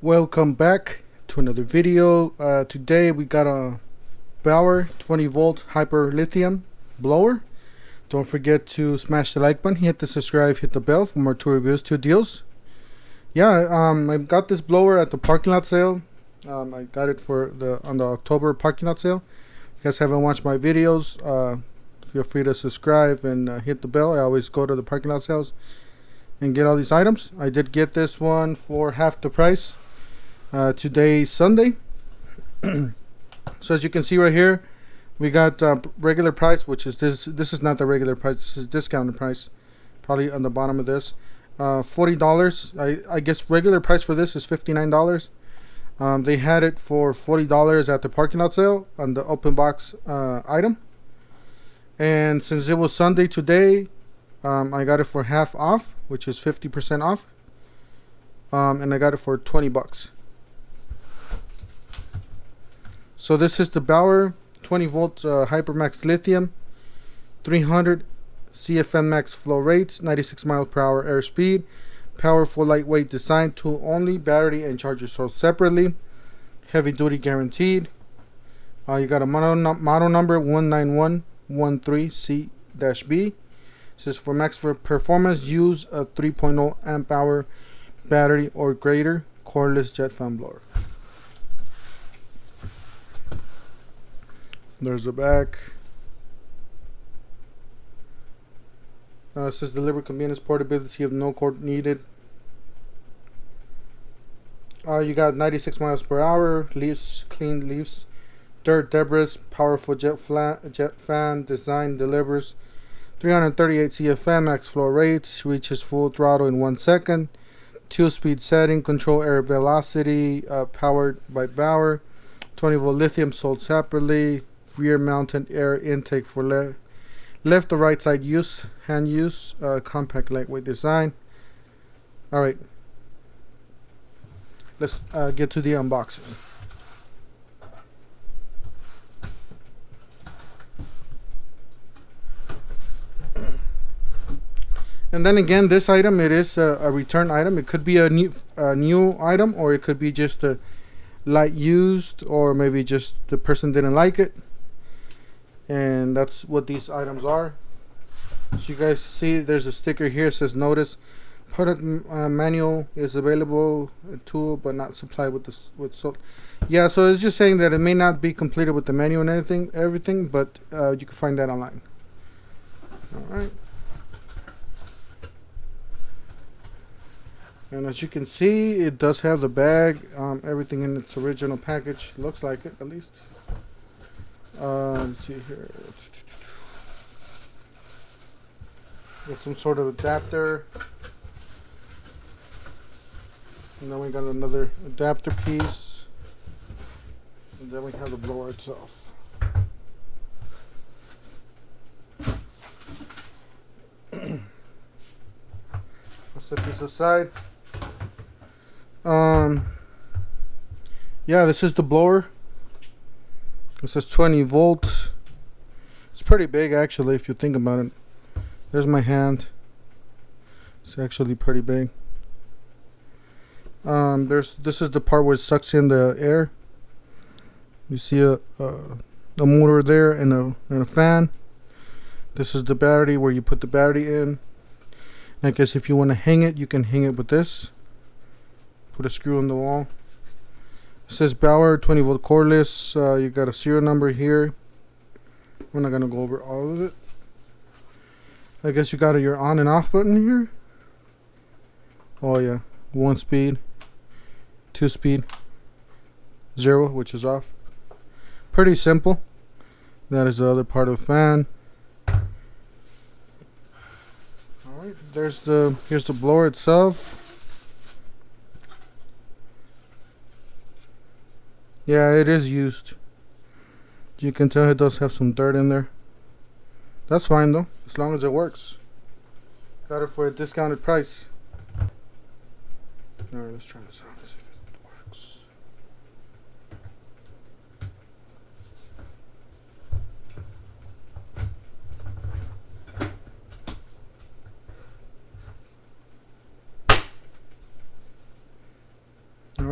Welcome back to another video. Today we got a Bauer 20 volt hyper lithium blower. Don't forget to smash the like button, hit the subscribe, hit the bell for more tour reviews, 2 deals. I got this blower at the parking lot sale. I got it on the October parking lot sale. If you guys haven't watched my videos, feel free to subscribe and hit the bell. I always go to the parking lot sales and get all these items. I did get this one for half the price. Today's Sunday. So as you can see right here, we got regular price, which is this is not the regular price, this is discounted price, probably on the bottom of this. $40. I guess regular price for this is $59. They had it for $40 at the parking lot sale on the open box item, and since it was Sunday today, I got it for half off, which is 50% off, and I got it for 20 bucks. So this is the Bauer 20 volt Hypermax Lithium, 300 CFM max flow rates, 96 miles per hour airspeed, powerful lightweight design, tool only, battery and charger sold separately, heavy duty guaranteed. You got a model number 19113C-B. Says for max performance, use a 3.0 amp hour battery or greater, cordless jet fan blower. There's the back. It says delivery convenience, portability of no cord needed. You got 96 miles per hour, leaves, clean leaves, dirt, debris, powerful jet fan design, delivers 338 CFM max flow rates, reaches full throttle in 1 second, 2-speed setting, control air velocity, powered by Bauer, 20 volt lithium sold separately, rear mounted air intake for left or right side use, hand use, compact lightweight design. Alright, let's get to the unboxing. And then again, this item, it is a return item. It could be a new item, or it could be just a light used, or maybe just the person didn't like it. And that's what these items are. As you guys see, there's a sticker here. It says notice product manual is available, a tool but not supplied with so yeah, so it's just saying that it may not be completed with the manual and everything, but you can find that online. All right. And as you can see, it does have the bag, everything in its original package. Looks like it, at least. Let's see here. Got some sort of adapter. And then we got another adapter piece. And then we have the blower itself. I'll set this aside. Yeah, this is the blower. It says 20 volts. It's pretty big, actually, if you think about it. There's my hand. It's actually pretty big. This is the part where it sucks in the air. You see a motor there and a fan. This is the battery, where you put the battery in. I guess if you want to hang it, you can hang it with this. Put a screw in the wall. It says Bauer 20 volt cordless. You got a serial number here. We're not gonna go over all of it. I guess you got your on and off button here. Oh yeah, 1 speed, 2 speed, 0, which is off. Pretty simple. That is the other part of the fan. Alright, here's the blower itself. Yeah, it is used. You can tell it does have some dirt in there. That's fine though, as long as it works. Got it for a discounted price. Alright, let's try this out, see if it works.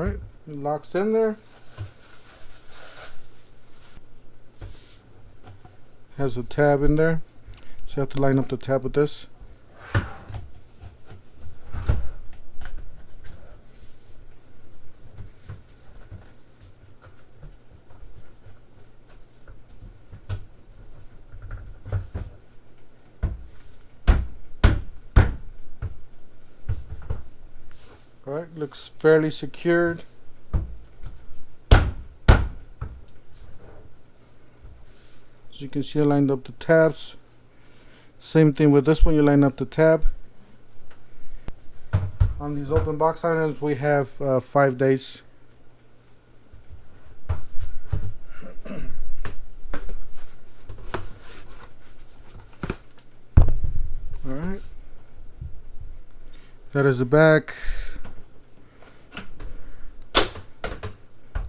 Alright, it locks in there. Has a tab in there, so you have to line up the tab with this. Alright, looks fairly secured. As you can see, I lined up the tabs. Same thing with this one, you line up the tab. On these open box items, we have 5 days. Alright. That is the back.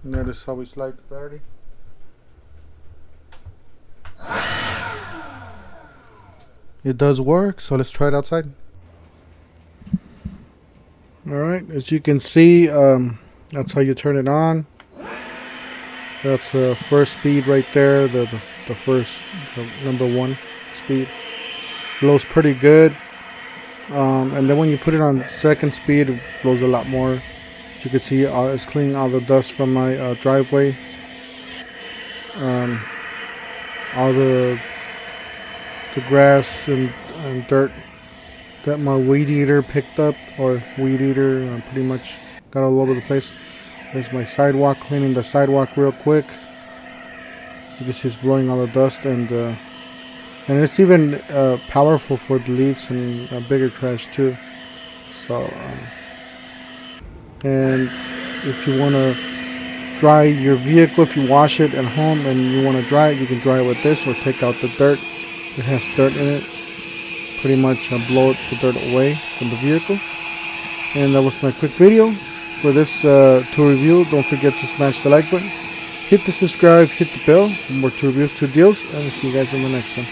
And that is how we slide the battery. It does work, so let's try it outside. Alright, as you can see, that's how you turn it on. That's the first speed right there, the number 1 speed. Blows pretty good. And then when you put it on second speed, it blows a lot more. As you can see, it's cleaning all the dust from my driveway. All the grass and dirt that my weed eater picked up, or weed eater pretty much got all over the place. There's my sidewalk, cleaning the sidewalk real quick. You can see it's blowing all the dust, and it's even powerful for the leaves and bigger trash too. So and if you want to dry your vehicle, if you wash it at home and you want to dry it, you can dry it with this, or take out the dirt. It has dirt in it. Pretty much blow the dirt away from the vehicle. And that was my quick video for this tool review. Don't forget to smash the like button, hit the subscribe, hit the bell for more tool reviews, 2 deals, and I'll see you guys in the next one.